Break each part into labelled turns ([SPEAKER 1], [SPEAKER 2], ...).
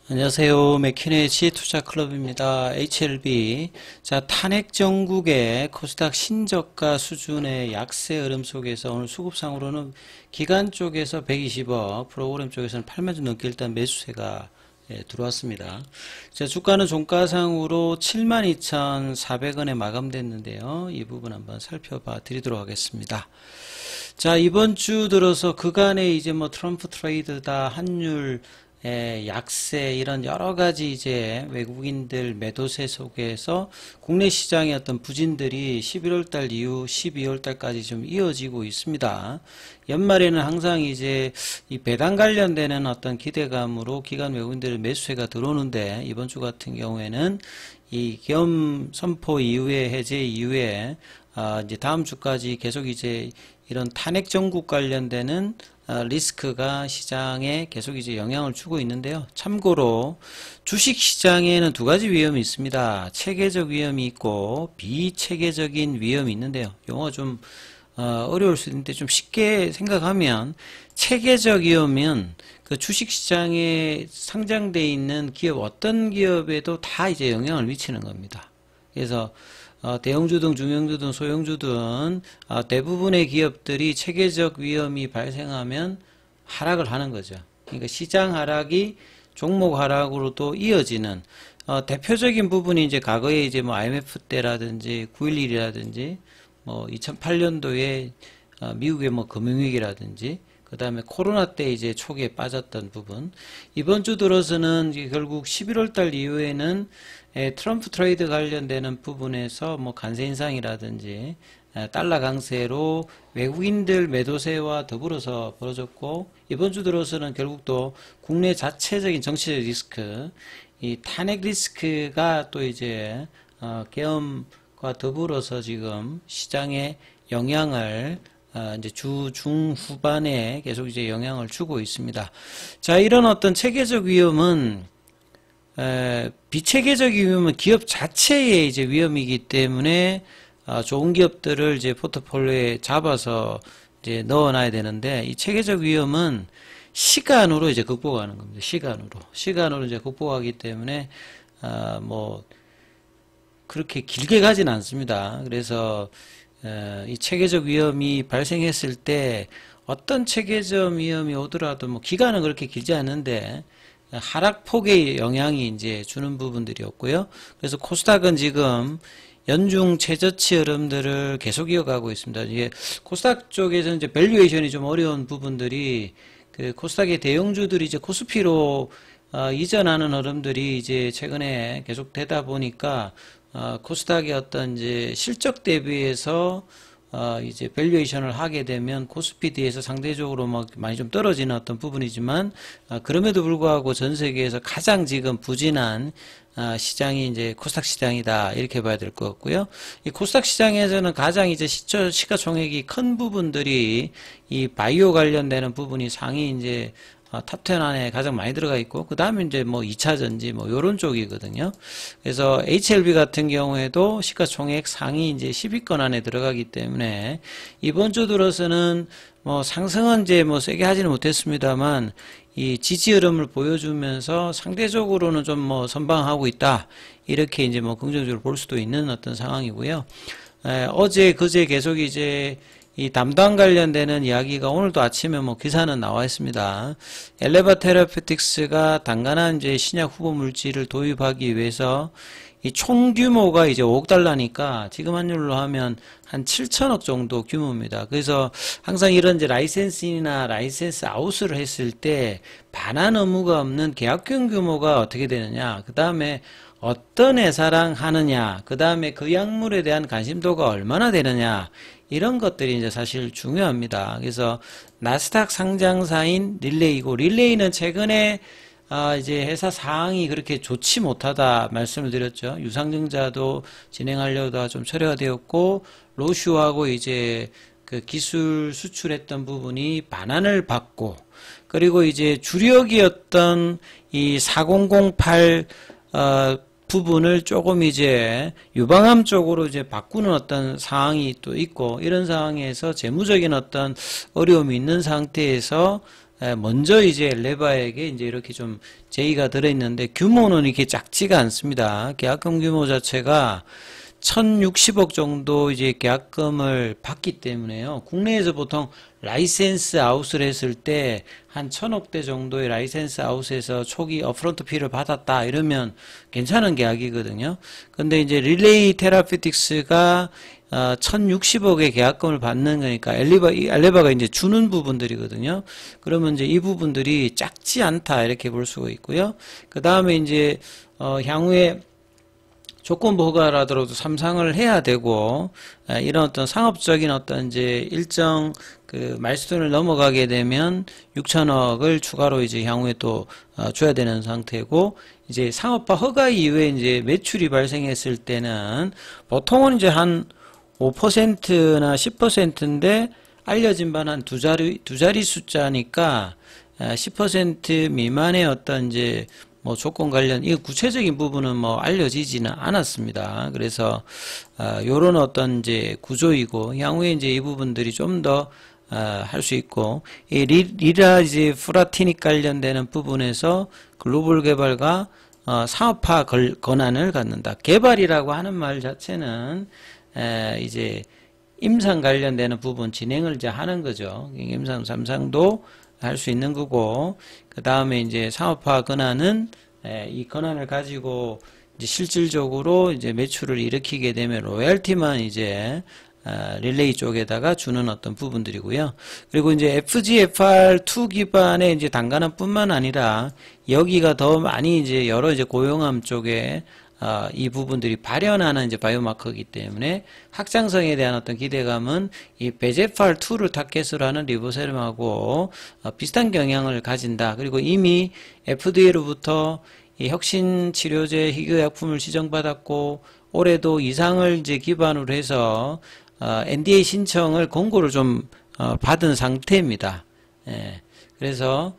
[SPEAKER 1] 안녕하세요. 맥키네치 투자클럽입니다. HLB. 자, 탄핵 정국의 코스닥 신저가 수준의 약세 흐름 속에서 오늘 수급상으로는 기관 쪽에서 120억, 프로그램 쪽에서는 8만 주 넘게 일단 매수세가 들어왔습니다. 자, 주가는 종가상으로 72,400원에 마감됐는데요. 이 부분 한번 살펴봐 드리도록 하겠습니다. 자, 이번 주 들어서 그간에 이제 뭐 트럼프 트레이드다, 환율 약세 이런 여러 가지 이제 외국인들 매도세 속에서 국내 시장의 어떤 부진들이 11월 달 이후 12월 달까지 좀 이어지고 있습니다. 연말에는 항상 이제 이 배당 관련되는 어떤 기대감으로 기관 외국인들의 매수세가 들어오는데 이번 주 같은 경우에는 이 계엄 선포 이후에 해제 이후에 이제 다음 주까지 계속 이제 이런 탄핵 정국 관련되는 리스크가 시장에 계속 이제 영향을 주고 있는데요. 참고로 주식 시장에는 두 가지 위험이 있습니다. 체계적 위험이 있고 비체계적인 위험이 있는데요. 용어가 좀 어려울 수 있는데 좀 쉽게 생각하면 체계적 위험은 그 주식 시장에 상장되어 있는 기업 어떤 기업에도 다 이제 영향을 미치는 겁니다. 그래서 대형주든 중형주든 소형주든 대부분의 기업들이 체계적 위험이 발생하면 하락을 하는 거죠. 그러니까 시장 하락이 종목 하락으로도 이어지는 대표적인 부분이 이제 과거에 이제 뭐 IMF 때라든지 9.11이라든지 뭐 2008년도에 미국의 뭐 금융위기라든지 그 다음에 코로나 때 이제 초기에 빠졌던 부분, 이번 주 들어서는 이제 결국 11월 달 이후에는 트럼프 트레이드 관련되는 부분에서 뭐 관세 인상이라든지 달러 강세로 외국인들 매도세와 더불어서 벌어졌고, 이번 주 들어서는 결국 또 국내 자체적인 정치적 리스크, 이 탄핵 리스크가 또 이제 계엄과 더불어서 지금 시장에 영향을 이제 주 중후반에 계속 이제 영향을 주고 있습니다. 자, 이런 어떤 체계적 위험은 비체계적 위험은 기업 자체의 이제 위험이기 때문에 좋은 기업들을 이제 포트폴리오에 잡아서 이제 넣어놔야 되는데, 이 체계적 위험은 시간으로 이제 극복하는 겁니다. 시간으로 이제 극복하기 때문에 뭐 그렇게 길게 가진 않습니다. 그래서 이 체계적 위험이 발생했을 때 어떤 체계적 위험이 오더라도 뭐 기간은 그렇게 길지 않은데 하락폭의 영향이 이제 주는 부분들이었고요. 그래서 코스닥은 지금 연중 최저치 흐름들을 계속 이어가고 있습니다. 이게 코스닥 쪽에서는 이제 밸류에이션이 좀 어려운 부분들이 그 코스닥의 대형주들이 이제 코스피로 이전하는 흐름들이 이제 최근에 계속 되다 보니까 코스닥의 어떤 이제 실적 대비해서 이제 밸류에이션을 하게 되면 코스피드에서 상대적으로 막 많이 좀 떨어지는 어떤 부분이지만 그럼에도 불구하고 전 세계에서 가장 지금 부진한 시장이 이제 코스닥 시장이다, 이렇게 봐야 될 것 같고요. 이 코스닥 시장에서는 가장 이제 시가총액이 큰 부분들이 이 바이오 관련되는 부분이 상위 이제 탑10 안에 가장 많이 들어가 있고, 그 다음에 이제 뭐 2차전지 뭐 요런 쪽이거든요. 그래서 HLB 같은 경우에도 시가총액 상위 이제 10위권 안에 들어가기 때문에 이번 주 들어서는 뭐 상승은 이제 뭐 세게 하지는 못했습니다만 이 지지 흐름을 보여주면서 상대적으로는 좀 뭐 선방하고 있다, 이렇게 이제 뭐 긍정적으로 볼 수도 있는 어떤 상황이고요. 어제 그제 계속 이제 이 담당 관련되는 이야기가 오늘도 아침에 뭐 기사는 나와 있습니다. 엘레바 테라피틱스가 단간한 이제 신약 후보 물질을 도입하기 위해서 이 총 규모가 이제 5억 달러니까 지금 환율로 하면 한 7천억 정도 규모입니다. 그래서 항상 이런 이제 라이센스인이나 라이센스 아웃을 했을 때 반환 의무가 없는 계약금 규모가 어떻게 되느냐, 그 다음에 어떤 회사랑 하느냐, 그 다음에 그 약물에 대한 관심도가 얼마나 되느냐, 이런 것들이 이제 사실 중요합니다. 그래서 나스닥 상장사인 릴레이고, 릴레이는 최근에 이제 회사 상황이 그렇게 좋지 못하다 말씀을 드렸죠. 유상증자도 진행하려다 좀 철회가 되었고, 로슈하고 이제 그 기술 수출했던 부분이 반환을 받고, 그리고 이제 주력이었던 이 4008 부분을 조금 이제 유방암 쪽으로 이제 바꾸는 어떤 상황이 또 있고, 이런 상황에서 재무적인 어떤 어려움이 있는 상태에서 먼저 이제 엘레바에게 이제 이렇게 좀 제의가 들어있는데 규모는 이렇게 작지가 않습니다. 계약금 규모 자체가 1060억 정도 이제 계약금을 받기 때문에요. 국내에서 보통 라이센스 아웃을 했을 때 한 1000억대 정도의 라이센스 아웃에서 초기 업프론트 피를 받았다 이러면 괜찮은 계약이거든요. 근데 이제 릴레이 테라피틱스가 1060억의 계약금을 받는 거니까 엘레바가 이제 주는 부분들이거든요. 그러면 이제 이 부분들이 작지 않다 이렇게 볼 수가 있고요. 그 다음에 이제 향후에 조건부 허가라더라도 삼상을 해야 되고 이런 어떤 상업적인 어떤 이제 일정 그 마일스톤을 넘어가게 되면 6천억을 추가로 이제 향후에 또 줘야 되는 상태고 이제 상업화 허가 이후에 이제 매출이 발생했을 때는 보통은 이제 한 5%나 10%인데 알려진 바는 한 두 자리 숫자니까 10% 미만의 어떤 이제 뭐 조건 관련 이 구체적인 부분은 뭐 알려지지는 않았습니다. 그래서 요런 어떤 이제 구조이고 향후에 이제 이 부분들이 좀 더 할 수 있고 이 리라 이제 프라티닉 관련되는 부분에서 글로벌 개발과 상업화 권한을 갖는다. 개발이라고 하는 말 자체는 이제 임상 관련되는 부분 진행을 이제 하는 거죠. 임상 3상도 할 수 있는 거고, 그 다음에 이제 상업화 권한은 이 권한을 가지고 이제 실질적으로 이제 매출을 일으키게 되면 로열티만 이제 릴레이 쪽에다가 주는 어떤 부분들이고요. 그리고 이제 FGFR2 기반의 이제 단가난뿐만 아니라 여기가 더 많이 이제 여러 이제 고용암 쪽에 이 부분들이 발현하는 이제 바이오마커이기 때문에 확장성에 대한 어떤 기대감은 이 베제팔2를 타겟으로 하는 리보세름하고 비슷한 경향을 가진다. 그리고 이미 FDA로부터 이 혁신 치료제 희귀약품을 지정받았고 올해도 이상을 이제 기반으로 해서 NDA 신청을 권고를 좀 받은 상태입니다. 예. 그래서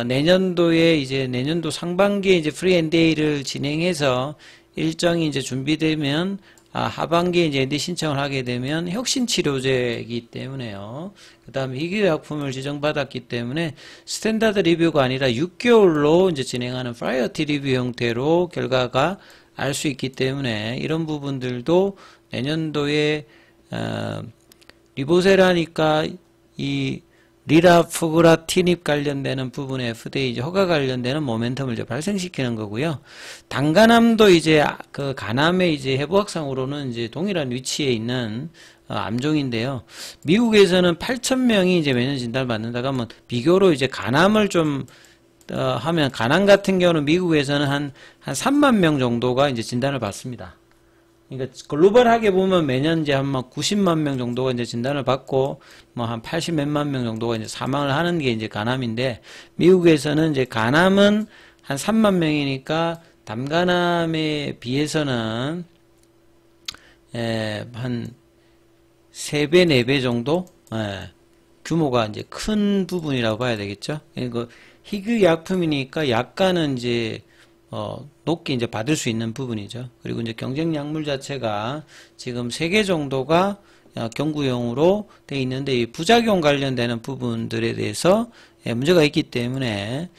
[SPEAKER 1] 내년도에 이제 내년도 상반기에 이제 프리 NDA를 진행해서 일정이 이제 준비되면 하반기에 이제 NDA 신청을 하게 되면 혁신 치료제이기 때문에요. 그다음에 희귀약품을 지정받았기 때문에 스탠다드 리뷰가 아니라 6개월로 이제 진행하는 프라이어티 리뷰 형태로 결과가 알 수 있기 때문에 이런 부분들도 내년도에 리보세라니까 이 리라푸그라티닙 관련되는 부분에 FDA 이제 허가 관련되는 모멘텀을 이제 발생시키는 거고요. 단간암도 이제 그 간암의 이제 해부학상으로는 이제 동일한 위치에 있는 암종인데요. 미국에서는 8,000명이 이제 매년 진단을 받는다고 하면 비교로 이제 간암을 좀 하면 간암 같은 경우는 미국에서는 한 3만 명 정도가 이제 진단을 받습니다. 그러니까 글로벌하게 보면 매년 이제 한 90만 명 정도가 이제 진단을 받고 뭐 한 80 몇만 명 정도가 이제 사망을 하는 게 이제 간암인데 미국에서는 이제 간암은 한 3만 명이니까 담간암에 비해서는 한 3배, 4배 정도 규모가 이제 큰 부분이라고 봐야 되겠죠. 그러니까 희귀약품이니까 약간은 이제 높게 이제 받을 수 있는 부분이죠. 그리고 이제 경쟁 약물 자체가 지금 3개 정도가 경구용으로 돼 있는데 이 부작용 관련되는 부분들에 대해서 문제가 있기 때문에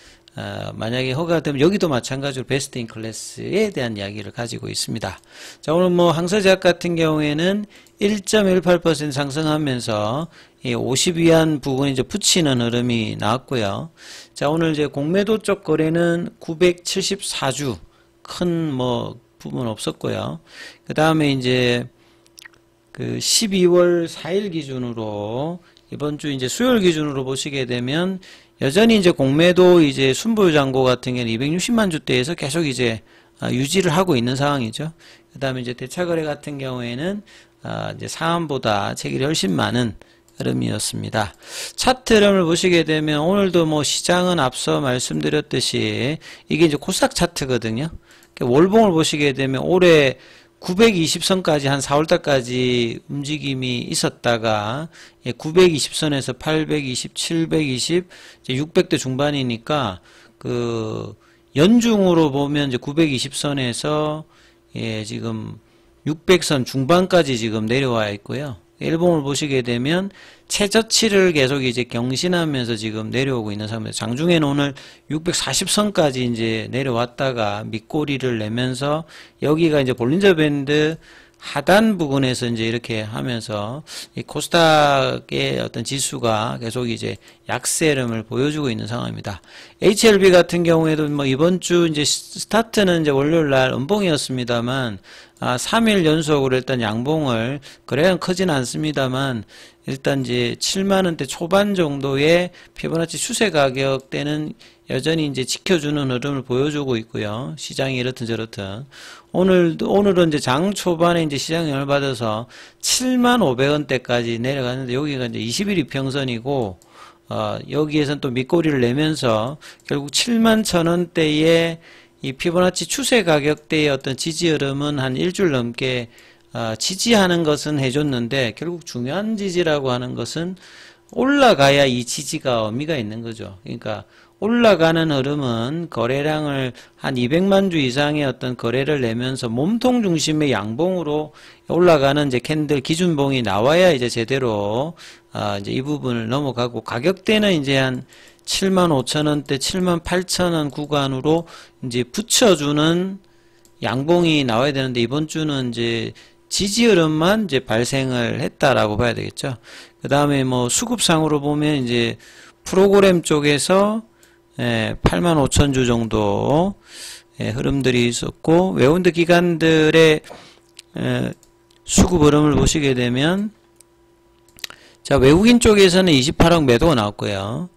[SPEAKER 1] 만약에 허가되면 여기도 마찬가지로 베스트 인 클래스에 대한 이야기를 가지고 있습니다. 자, 오늘 뭐 항서제약 같은 경우에는 1.18% 상승하면서 50 위안 부근에 이제 붙이는 흐름이 나왔고요. 자, 오늘 이제 공매도 쪽 거래는 974주 큰 뭐 부분 없었고요. 그 다음에 이제 그 12월 4일 기준으로 이번 주 이제 수요일 기준으로 보시게 되면 여전히 이제 공매도 이제 순보유 잔고 같은 경우는 260만 주대에서 계속 이제 유지를 하고 있는 상황이죠. 그 다음에 이제 대차거래 같은 경우에는 이제 상한보다 체결이 훨씬 많은 흐름이었습니다. 차트 흐름을 보시게 되면 오늘도 뭐 시장은 앞서 말씀드렸듯이 이게 이제 코스닥 차트거든요. 월봉을 보시게 되면 올해 920선까지 한 4월달까지 움직임이 있었다가 920선에서 820, 720, 이제 600대 중반이니까 그 연중으로 보면 이제 920선에서 지금 600선 중반까지 지금 내려와 있고요. 일봉을 보시게 되면 최저치를 계속 이제 경신하면서 지금 내려오고 있는 상황입니다. 장중에는 오늘 640선까지 이제 내려왔다가 밑꼬리를 내면서 여기가 이제 볼린저 밴드 하단 부분에서 이제 이렇게 하면서 이 코스닥의 어떤 지수가 계속 이제 약세름을 보여주고 있는 상황입니다. HLB 같은 경우에도 뭐 이번 주 이제 스타트는 이제 월요일 날 음봉이었습니다만 3일 연속으로 일단 양봉을 거래량 크지는 않습니다만 일단 이제 7만원대 초반 정도의 피보나치 추세 가격대는 여전히 이제 지켜주는 흐름을 보여주고 있고요. 시장이 이렇든 저렇든. 오늘은 이제 장 초반에 이제 시장 영향을 받아서 75,500원대까지 내려갔는데 여기가 이제 20일 이평선이고, 여기에선 또 밑꼬리를 내면서 결국 71,000원대의 이 피보나치 추세 가격대의 어떤 지지 흐름은 한 일주일 넘게 지지하는 것은 해줬는데 결국 중요한 지지라고 하는 것은 올라가야 이 지지가 의미가 있는 거죠. 그러니까 올라가는 흐름은 거래량을 한 200만 주 이상의 어떤 거래를 내면서 몸통 중심의 양봉으로 올라가는 이제 캔들 기준봉이 나와야 이제 제대로 이제 이 부분을 넘어가고, 가격대는 이제 한 75,000원대, 78,000원 구간으로 이제 붙여주는 양봉이 나와야 되는데 이번 주는 이제 지지 흐름만 이제 발생을 했다라고 봐야 되겠죠. 그 다음에 뭐 수급상으로 보면 이제 프로그램 쪽에서 85,000주 정도 흐름들이 있었고, 외국인들 기관들의 수급 흐름을 보시게 되면, 자, 외국인 쪽에서는 28억 매도가 나왔고요.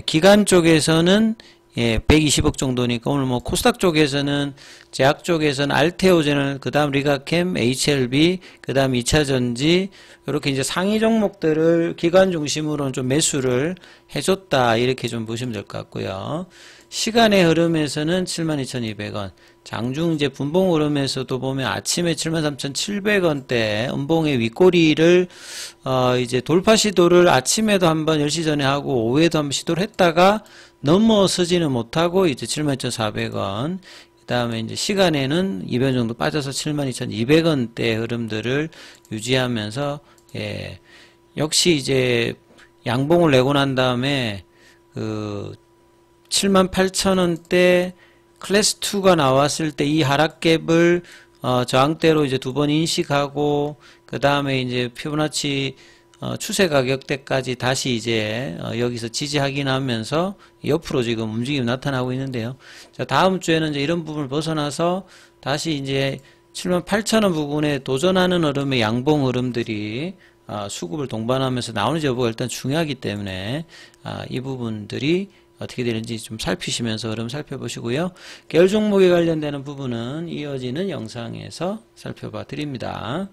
[SPEAKER 1] 기관 쪽에서는 120억 정도니까 오늘 뭐 코스닥 쪽에서는 제약 쪽에서는 알테오제널, 그 다음 리가캠, HLB, 그 다음 2차전지 이렇게 이제 상위 종목들을 기관 중심으로는 좀 매수를 해줬다, 이렇게 좀 보시면 될 것 같고요. 시간의 흐름에서는 72,200원, 장중 이제 분봉 흐름에서도 보면 아침에 73,700원대 음봉의 윗꼬리를 이제 돌파 시도를 아침에도 한번 10시 전에 하고 오후에도 한번 시도를 했다가 넘어서지는 못하고 이제 72,400원, 그 다음에 이제 시간에는 200원 정도 빠져서 72,200원대 흐름들을 유지하면서, 역시 이제 양봉을 내고 난 다음에 그 78,000원대 클래스2가 나왔을 때 이 하락갭을 저항대로 이제 두 번 인식하고, 그 다음에 이제 피보나치 추세 가격대까지 다시 이제 여기서 지지 확인하면서 옆으로 지금 움직임이 나타나고 있는데요. 자, 다음 주에는 이제 이런 부분을 벗어나서 다시 이제 78,000원 부분에 도전하는 흐름의 양봉 흐름들이 수급을 동반하면서 나오는지 여부가 일단 중요하기 때문에 이 부분들이 어떻게 되는지 좀 살피시면서 흐름 살펴보시고요. 계열 종목에 관련되는 부분은 이어지는 영상에서 살펴봐 드립니다.